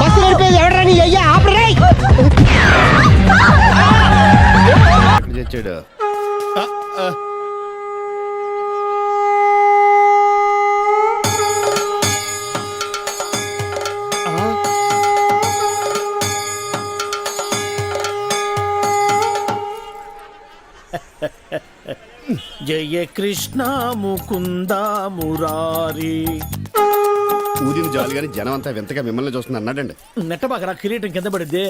Speaker 5: బస్సు నడిపేది ఎవడరాని అయ్యా ఆపరే.
Speaker 1: తెచ్చాడు.
Speaker 2: జయ కృష్ణ ముకుంద మురారి.
Speaker 11: ఊదిన జాలి గారి జనం అంతా వింతగా మిమ్మల్ని చూస్తుంది అన్నాడండి.
Speaker 2: నెట్టబాకరా, కిరీటం కింద పడిద్దే.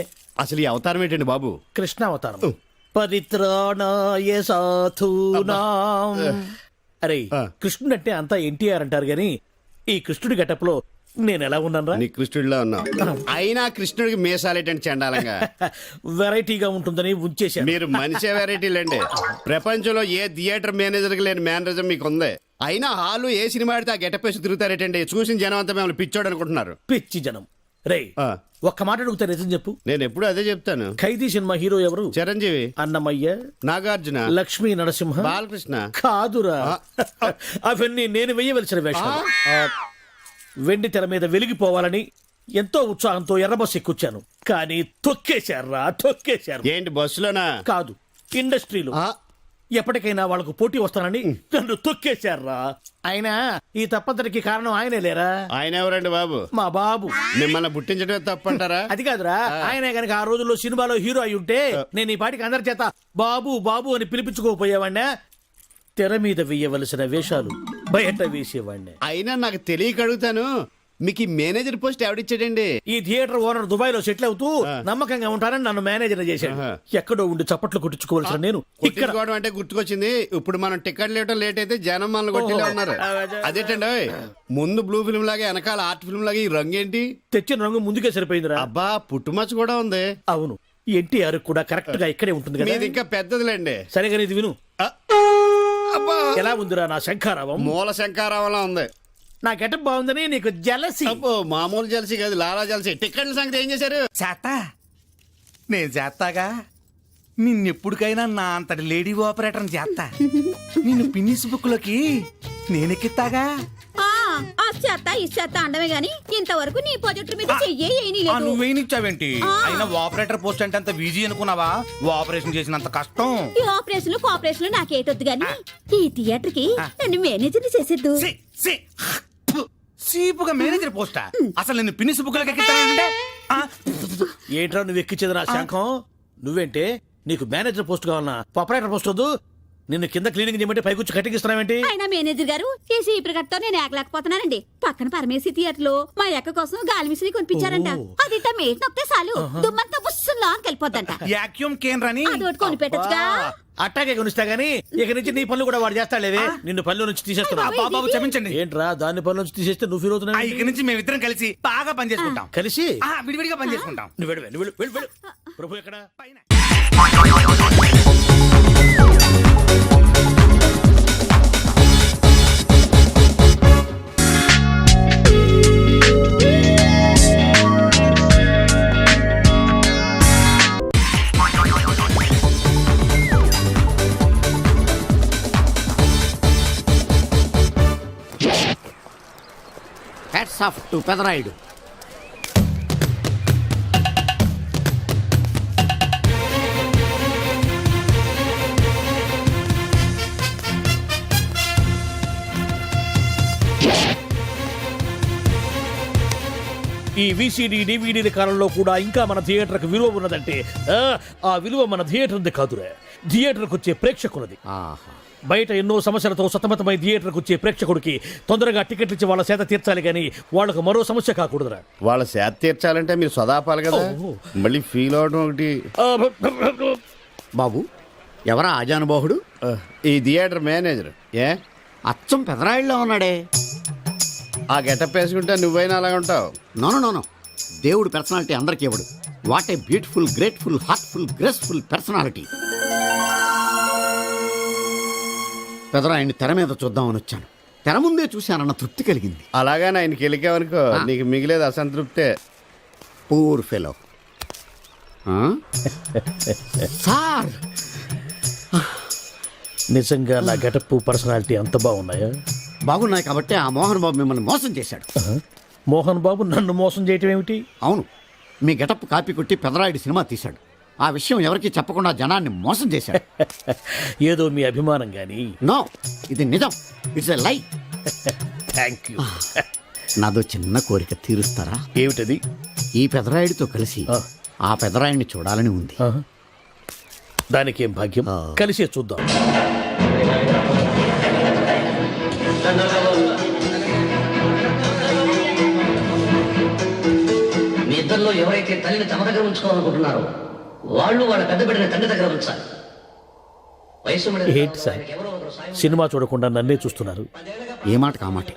Speaker 11: అసలు ఈ అవతారం ఏంటండి బాబు?
Speaker 2: కృష్ణ అవతారం. పరిత్రాణాయ సాధూనాం. అరే, కృష్ణుడు అంటే అంతా ఎన్టీఆర్ అంటారు గాని ఈ కృష్ణుడి గెటప్ లో నేను ఎలా ఉన్నాను రా?
Speaker 11: నీ కృష్ణుడిలో ఉన్నావు. అయినా కృష్ణుడికి మీసాలేటండి చండాలంగా.
Speaker 2: వెరైటీగా ఉంటుందని ఉంచేశాను.
Speaker 11: మీరు మనిషే వెరైటీలండి. ప్రపంచంలో ఏ థియేటర్ మేనేజర్ కి లేని మేనరిజం మీకు ఉంది. అయినా హాలు ఏ సినిమా ఆడితే ఆ గెటప్ వేసి తిరుగుతారేటండి. చూసిన జనం అంతా మిమ్మల్ని పిచ్చోడు అనుకుంటున్నారు.
Speaker 2: పిచ్చి జనం. రే, ఒక్క మాట అడుగుతా, నిజం చెప్పు.
Speaker 11: నేను ఎప్పుడు అదే చెప్తాను.
Speaker 2: ఖైదీ సినిమా హీరో ఎవరు?
Speaker 11: చిరంజీవి,
Speaker 2: అన్నమయ్య,
Speaker 11: నాగార్జున,
Speaker 2: లక్ష్మీ నరసింహ,
Speaker 11: బాలకృష్ణ.
Speaker 2: కాదురా, అవన్నీ నేను వెయ్యవలసిన వేషాలు. వెండి తెర మీద వెలిగిపోవాలని ఎంతో ఉత్సాహంతో ఎర్రబస్ ఎక్కుచ్చాను. కానీ తొక్కేశారా, తొక్కేశారు.
Speaker 11: ఏంటి బస్సులోనా?
Speaker 2: కాదు, ఇండస్ట్రీలో. ఎప్పటికైనా వాళ్ళకు పోటీ వస్తానని నన్ను తొక్కేశారా. అయినా ఈ తప్పంతటికి కారణం ఆయనే లేరా?
Speaker 11: ఆయన ఎవరండి బాబు?
Speaker 2: మా బాబు.
Speaker 11: మిమ్మల్ని పుట్టించడమే తప్పంటారా?
Speaker 2: అది కాదురా, ఆయనే గనక ఆ రోజుల్లో సినిమాలో హీరో అయి ఉంటే నేను ఈ పాటికి అందరి చేత బాబు బాబు అని పిలిపించుకోపోయేవాడినా. తెర మీద వేయవలసిన వేషాలు బయట వేసేవాడిని.
Speaker 11: అయినా నాకు తెలియక అడుగుతాను, మీకు ఈ మేనేజర్ పోస్ట్ ఎవడిచ్చాడండి?
Speaker 2: ఈ థియేటర్ ఓనర్ దుబాయ్ లో సెటిల్ అవుతూ నమ్మకంగా ఉంటానని నన్ను మేనేజర్ చేశాడు. ఎక్కడో ఉండి చప్పట్లు కొట్టించుకోవాల్సిన నేను ఇక్కడ
Speaker 11: అంటే గుర్తుకొచ్చింది. ఇప్పుడు మనం టికెట్ లేవటం లేట్ అయితే జనం మనల్ని కొట్టిలే ఉన్నారు. అదేటండి, ముందు బ్లూ ఫిల్మ్ లాగా వెనకాల ఆర్ట్ ఫిల్మ్ లాగా ఈ రంగు ఏంటి?
Speaker 2: తెచ్చిన రంగు ముందుకే సరిపోయిందిరా.
Speaker 11: అబ్బా, పుట్టుమచ్చ కూడా ఉంది.
Speaker 2: అవును, ఎన్టీఆర్ కూడా కరెక్ట్ గా ఇక్కడే ఉంటుంది కదా.
Speaker 11: ఇంకా పెద్దదిలేండి.
Speaker 2: సరిగా ఇది విను. ఎలా ఉందిరా నా శంఖారావం?
Speaker 11: మూల శంఖారావంలా ఉంది.
Speaker 2: నా గెటప్ బాగుందని నీకు జలసి?
Speaker 11: మామూలు జలసి కాదు, లాలా జలసి. టికెట్ల సంగతి ఏం చేశారు?
Speaker 12: చేస్తా, నేను చేస్తాగా. నిన్నెప్పుడికైనా నా అంతటి లేడీ ఆపరేటర్ చేస్తా. నిన్ను పిన్నిస్ బుక్ లోకి నేనెక్కిస్తాగా.
Speaker 7: చేస్తా ఇచ్చేస్తా అండమే గాని ఇంతవరకు నీ ప్రాజెక్టు మీద
Speaker 12: నువ్వేనిచ్చావేంటి? అయినా ఆపరేటర్ పోస్ట్ అంటే అంత ఈజీ అనుకున్నావా? ఆపరేషన్ చేసినంత కష్టం.
Speaker 7: ఈ ఆపరేషన్లు కోఆపరేషన్లు నాకేటొద్దు గాని ఈ థియేటర్ కి నన్ను మేనేజర్ చేసేద్దు.
Speaker 12: సీపుగా మేనేజర్ పోస్టా? అసలు నిన్ను పిన్నిస్ బుక్ లోకి ఎక్కిస్తానంటే
Speaker 2: ఏంట్రా నువ్వు ఎక్కించేది నా శంఖం? నువ్వేంటే నీకు మేనేజర్ పోస్ట్ కావాలన్నా? ఆపరేటర్ పోస్ట్ వద్దు. నిన్ను కింద క్లీనింగ్ చేయమంటే పైకొచ్చి కటింగ్ ఇస్తున్నావేంటి?
Speaker 7: అయినా మేనేజర్ గారు చేసి ఈ ప్రకటనతో నేను ఏకలేకపోతున్నానండి. పక్కన పరమేశీ థియేటర్ లో మా అక్క కోసం గాలి మిషన్ కొనిపించారంట. అది మేట్ నొక్కితే చాలు దుమ్మంతా బుస్సుల్లో వెళ్ళిపోద్దంట.
Speaker 12: యాక్యూమ్ కేంద్రని
Speaker 7: అదొకటి కొని పెట్టచ్చుగా.
Speaker 2: అట్టాగే కొనిస్తా గానీ ఇక నుంచి నీ పనులు కూడా వాడు చేస్తాడేవే. నిన్ను పనుల నుంచి తీసేస్తున్నా.
Speaker 12: బాబు క్షమించండి.
Speaker 2: ఏంట్రా దాని పనుల నుంచి తీసేస్తే నువ్వు ఫీల్ అవుతున్నా?
Speaker 12: ఇక నుంచి మేమిద్దరం కలిసి బాగా పని చేసుకుంటాం.
Speaker 2: కలిసి
Speaker 12: విడివిడిగా పని చేసుకుంటాం.
Speaker 2: నువ్వు వెళ్ళు. ప్రభు ఎక్కడ?
Speaker 12: పైన
Speaker 1: హ్యాట్స్ ఆఫ్ టు పెదరాయుడు.
Speaker 2: ఈ విసిడి డివిడి కాలంలో కూడా ఇంకా మన థియేటర్కి విలువ ఉన్నదంటే ఆ విలువ మన థియేటర్ది కాదురా, థియేటర్కి వచ్చే ప్రేక్షకులది. బయట ఎన్నో సమస్యలతో సతమతమై థియేటర్కి వచ్చే ప్రేక్షకుడికి తొందరగా టికెట్లు ఇచ్చి వాళ్ళ సేత తీర్చాలి కానీ వాళ్ళకు మరో సమస్య కాకూడదురా.
Speaker 11: వాళ్ళ సేద తీర్చాలంటే మీరు సదాపాలి కదా, మళ్ళీ ఫీల్ అవడం ఒకటి.
Speaker 1: బాబు ఎవరా ఆజానుబాహుడు?
Speaker 11: ఈ థియేటర్ మేనేజర్. ఏ
Speaker 1: అచ్చం పెదరాయుడులో ఉన్నాడే.
Speaker 11: ఆ గెటప్ వేసుకుంటే నువ్వైనా అలాగ ఉంటావు.
Speaker 1: నో దేవుడు పర్సనాలిటీ అందరికీ ఇవ్వడు. What a beautiful, grateful, heartful, graceful personality. పెదరాయుడిని తెర మీద చూద్దామని వచ్చాను. తెర ముందే చూశానన్న తృప్తి కలిగింది.
Speaker 11: అలాగని ఆయనకి వెళ్ళికావనుకో నీకు మిగిలేదు అసంతృప్తే.
Speaker 1: Poor fellow. సార్
Speaker 2: నిజంగా నా గెటప్ పర్సనాలిటీ అంత బాగున్నాయా?
Speaker 1: బాగున్నాయి కాబట్టి ఆ మోహన్ బాబు మిమ్మల్ని మోసం చేశాడు.
Speaker 2: మోహన్ బాబు నన్ను మోసం చేయటం ఏమిటి?
Speaker 1: అవును, మీ గెటప్ కాపీ కొట్టి పెదరాయుడు సినిమా తీశాడు. ఆ విషయం ఎవరికి చెప్పకుండా జనాన్ని మోసం చేశాడు.
Speaker 2: ఏదో మీ అభిమానం గాని.
Speaker 1: నో, ఇది నిజం. ఇట్స్ ఎ లై.
Speaker 2: Thank you.
Speaker 1: నాదో చిన్న కోరిక తీరుస్తారా?
Speaker 2: ఏమిటది?
Speaker 1: ఈ పెదరాయుడితో కలిసి ఆ పెదరాయుడిని చూడాలని ఉంది.
Speaker 2: దానికేం భాగ్యం, కలిసే చూద్దాం.
Speaker 13: మీ ఇద్దరిలో ఎవరైతే తల్లిని తమ దగ్గర ఉంచుకోవాలనుకుంటున్నారో వాళ్ళు వాళ్ళ పెద్ద బిడ్డని తండ్రి దగ్గర ఉంచాలి.
Speaker 2: ఏంటి సార్ సినిమా చూడకుండా నన్నే చూస్తున్నారు?
Speaker 1: ఏ మాట కామాటే.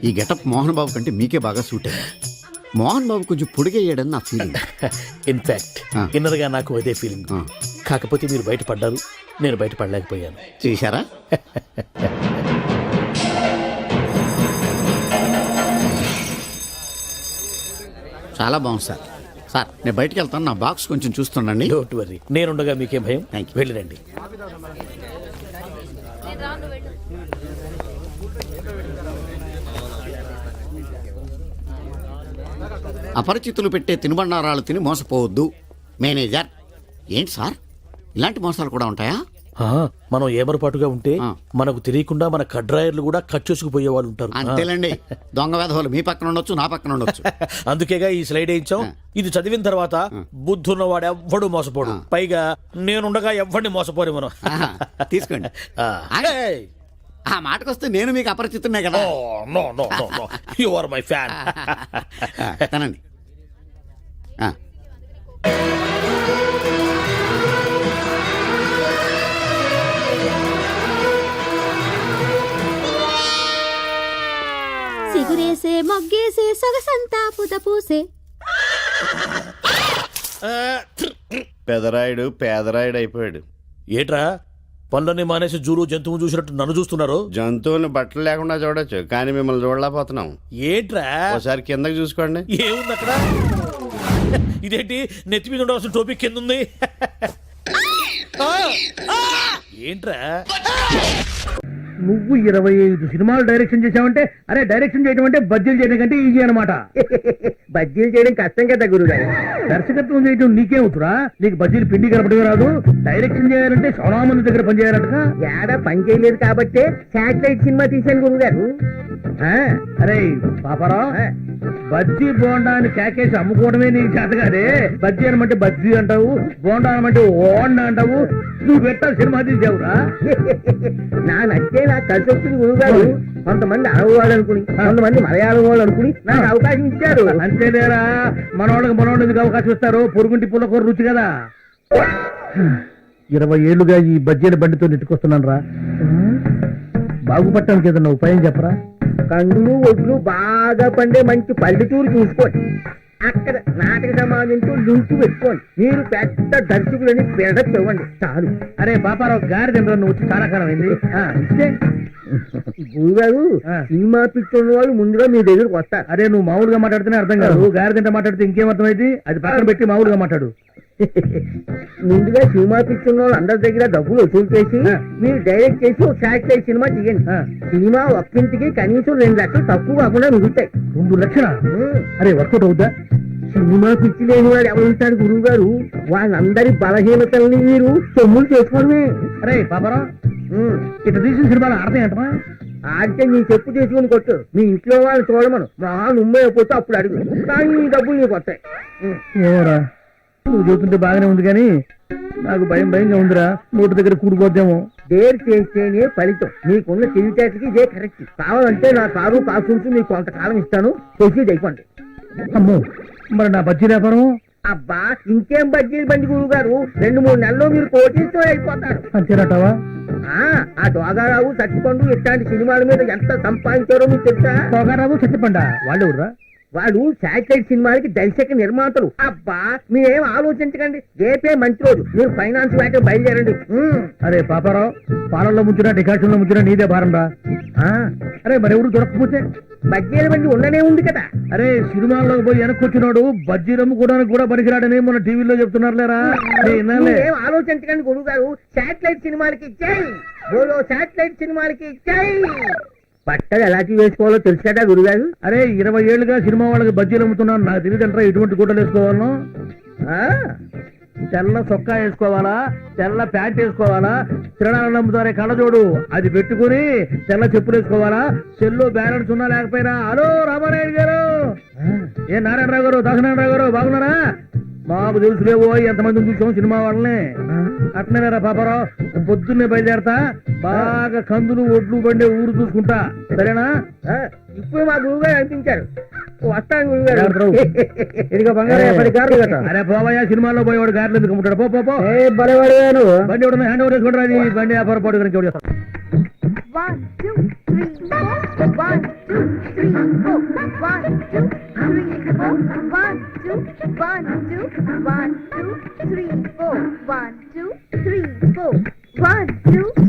Speaker 1: ఈ గెటప్ మోహన్ బాబు కంటే మీకే బాగా సూట్ అయ్యింది. మోహన్ బాబు కొంచెం పొడిగయ్యాడని నా ఫీలింగ్.
Speaker 2: ఇన్ఫాక్ట్ ఇన్నర్గా నాకు అదే ఫీలింగ్. కాకపోతే మీరు బయటపడ్డారు, నేను బయటపడలేకపోయాను.
Speaker 1: చూశారా? చాలా బాగుంది సార్. సార్ నేను బయటికి వెళ్తాను, నా బాక్స్ కొంచెం చూస్తుండండి.
Speaker 2: డోంట్ వరీ, నేనుండగా మీకేం భయం. వెళ్ళిరండి.
Speaker 1: అపరిచితులు పెట్టే తినుబండారాలు తిని మోసపోవద్దు. మేనేజర్. ఏంటి సార్ ఇలాంటి మోసాలు కూడా ఉంటాయా?
Speaker 2: మనం ఏమరపాటుగా ఉంటే మనకు తెలియకుండా మన కడ్రాయర్లు కూడా కట్ చేసుకుపోయే వాళ్ళు ఉంటారు.
Speaker 1: అంతేలేండి, దొంగ వేధవులు మీ పక్కన ఉండొచ్చు, నా పక్కన ఉండొచ్చు.
Speaker 2: అందుకేగా ఈ స్లైడ్ వేయించాం. ఇది చదివిన తర్వాత బుద్ధున్నవాడు ఎవ్వడు మోసపోడు. పైగా నేనుండగా ఎవ్వడిని మోసపోరు మనం.
Speaker 1: తీసుకోండి. ఆ మాటకొస్తే నేను మీకు అపరిచితున్నే కదా.
Speaker 2: You are my fan.
Speaker 1: తనండి.
Speaker 7: సిగురేసే మొగ్గేసే సొగసంతా పుత పూసే.
Speaker 11: పెదరాయుడు పేదరాయుడు అయిపోయాడు.
Speaker 2: ఏట్రా పనులన్నీ మానేసి జూలు జంతువు చూసినట్టు నన్ను చూస్తున్నారు?
Speaker 11: జంతువుని బట్టలు లేకుండా చూడొచ్చు, కానీ మిమ్మల్ని చూడలేకపోతున్నాం.
Speaker 2: ఏట్రా
Speaker 11: ఒకసారి కిందకి చూసుకోండి.
Speaker 2: ఏముంది అక్కడ? ఇదేంటి నెత్తి మీద ఉండవలసిన టోపిక్ కింద ఉంది? ఏంట్రా?
Speaker 4: నువ్వు 25 సినిమాలు డైరెక్షన్ చేసావంటే, అరే డైరెక్షన్ చేయడం అంటే బజ్జీలు చేయడం కంటే ఈజీ అనమాట. బజ్జీలు చేయడం కష్టం కదా గురుగారు. దర్శకత్వం చేయడం నీకేమవుతురా? నీకు బజ్జీలు పిండి కలపడమే రాదు. డైరెక్షన్ చేయాలంటే చాలా మంది దగ్గర పని చేయాలంట. ఏడా పని చేయలేదు కాబట్టి శాటిలైట్ సినిమా తీశాను గురుగారు. అరే పాపారావు, బజ్జీ బోండా అని కేకేసి అమ్ముకోవడమే నీకు చేత కాదే. బజ్జీ అనమంటే బజ్జీ అంటావు, బోండా అనమంటే ఓండా అంటావు. నువ్వు పెట్టా సినిమా తీసావురా. నా నచ్చే నాకు కలిసి వచ్చింది గురుగారు. కొంతమంది అరవ వాళ్ళు అనుకుని, కొంతమంది మలయాళం వాళ్ళు అనుకుని నాకు అవకాశం ఇచ్చారు. అంతేలేరా, మనోళ్ళకి అవకాశం ఇస్తారు. పొరుగుంటి పుల్లకూర రుచి కదా. 20 ఏళ్లుగా ఈ బజ్జీల బండితో నెట్టుకొస్తున్నాను రా. బాగుపడటానికి ఏదన్నా ఉపాయం చెప్పరా? కందులు ఒడ్లు బాగా పండే మంచి పల్లెటూరు చూసుకోండి. అక్కడ నాటక సమాజంతో లింకు పెట్టుకోండి. మీరు పెద్ద దర్శకులని పేడ చూడండి చాలు. అరే పాపారావు గారి దగ్గర నువ్వు వచ్చి చాలా కాలం అయింది. గురుగారు, సినిమా పిక్చర్ వాళ్ళు ముందుగా మీ దగ్గరకు వస్తారు. అరే నువ్వు మామూలుగా మాట్లాడితేనే అర్థం కాదు. గారి తింటే మాట్లాడితే ఇంకేం అర్థమైంది? అది పక్కన పెట్టి మామూలుగా మాట్లాడు.
Speaker 6: ముందుగా సినిమా పిచ్చున్న వాళ్ళు అందరి దగ్గర డబ్బులు వసూలు చేసి మీరు డైరెక్ట్ చేసి ఒక శాటిలైట్ సినిమా తీయండి. సినిమా ఒక్కింటికి కనీసం 2 లక్షలు తక్కువ కాకుండా మిగులుతాయి.
Speaker 4: 2 లక్షలా? అరే వర్కౌట్ అవుద్దా?
Speaker 6: సినిమా పిచ్చి లేని వాడు ఎవరుంటాడు గురువు గారు? వాళ్ళందరి బలహీనతల్ని మీరు సొమ్ములు చేసుకోవడమే.
Speaker 4: అరే పాపరా, ఇట్లా తీసిన సినిమాలో అర్థం ఏంటమా?
Speaker 6: ఆడితే నీ చెప్పు చేసుకుని కొట్టు. మీ ఇంట్లో వాళ్ళు చూడమను. మా నుమ్మే అయిపోతే అప్పుడు అడుగు. కానీ ఈ డబ్బులు నీకు వస్తాయి.
Speaker 4: ఏమోరా, నువ్వు చెబుతుంటే బాగానే ఉంది కానీ నాకు భయంగా ఉందిరా. నోటి దగ్గర కూడిపోద్దేమో.
Speaker 6: డేర్ చేస్తేనే ఫలితం. మీకున్న తెలివితేటలకి ఇదే కరెక్ట్. కావాలంటే నా కారు కాసుకుంటూ మీకు కొంతకాలం ఇస్తాను. ప్రొసీడ్ అయిపోండి.
Speaker 4: అమ్మో, మరి నా బజ్జీ వ్యాపారం?
Speaker 6: అబ్బా, ఇంకేం బజ్జీలు బండి గురువు గారు, 2-3 నెలల్లో మీరు కోటీతో అయిపోతారు.
Speaker 4: అంతేనటావా?
Speaker 6: ఆ దోగారావు సత్తిపండు ఇట్లాంటి సినిమాల మీద ఎంత సంపాదించారో మీకు తెలుసా?
Speaker 4: దోగారావు సత్తిపండ వాళ్ళు ఎవరురా?
Speaker 6: వాడు శాటిలైట్ సినిమాలకి దర్శక నిర్మాతలు. అబ్బా, మీరేం ఆలోచించకండి. రేపే మంచి రోజు. మీరు ఫైనాన్స్ వేట బయలుదేరండి.
Speaker 4: అరే పాపారావు, పాలల్లో ముంచినా డికాషన్ లో ముంచినా నీదే భారం రా. అరే మరి ఎవరు దొరకకపోతే?
Speaker 6: బజ్జీల బండి ఉండనే ఉంది కదా.
Speaker 4: అరే సినిమాల్లోకి పోయి వెనక్కొచ్చినాడు బజ్జీ రమ్ముకోవడానికి కూడా పనికిరాడని మన టీవీలో చెప్తున్నారు లేరా?
Speaker 6: ఏం ఆలోచించకండి గురువు గారు. శాటిలైట్ సినిమాలకి ఇచ్చాయి. బోలో శాటిలైట్ సినిమాలకి ఇచ్చాయి. బట్టలు ఎలాంటి వేసుకోవాలో తెలుసు కదా గురుగారు?
Speaker 4: అరే 20 ఏళ్ళుగా సినిమా వాళ్ళకి బజ్జీలు అమ్ముతున్నాను. నాకు తెలియదంటారా ఎటువంటి గుడ్డలు వేసుకోవాలను? తెల్ల చొక్కా వేసుకోవాలా, తెల్ల ప్యాంట్ వేసుకోవాలా, తిరణాలను అమ్ముతారే కళ్ళజోడు అది పెట్టుకుని తెల్ల చెప్పులు వేసుకోవాలా, సెల్లో బ్యాలెన్స్ ఉన్నా లేకపోయినా. హలో రామారాయుడు గారు, ఏ నారాయణరావు గారు, దాసనారాయణరావు గారు, బాగున్నారా? మాకు తెలుసులేవో ఎంతమందిని చూసాం సినిమా వాళ్ళని. అట్నేరా పాపారావు, పొద్దున్నే బయలుదేరతా. బాగా కందులు ఒడ్లు బండే ఊరు చూసుకుంటా, సరేనా?
Speaker 6: ఇప్పుడు మా గురువు గారు అనిపించారు. వస్తాను గురువు గారు.
Speaker 4: ఇదిగో బంగారు 10 కార్లు కదా. అరే పోవయ్యా, సినిమాలో పోయేవాడు గారెలు ఎందుకు ఉంటాడు? పో పో.
Speaker 6: బలవాడు
Speaker 4: బండి ఎవడన్నా హ్యాండ్ ఓవర్ చేసుకుంటారా? అది బండి వ్యాపారం పాటు గురించి ఎవడు చేస్తాడు?
Speaker 7: 1 2 3 4 1 2 3 4 1 2 3 4 1 2 1 2 1 2 3 4 1 2 3 4 1 2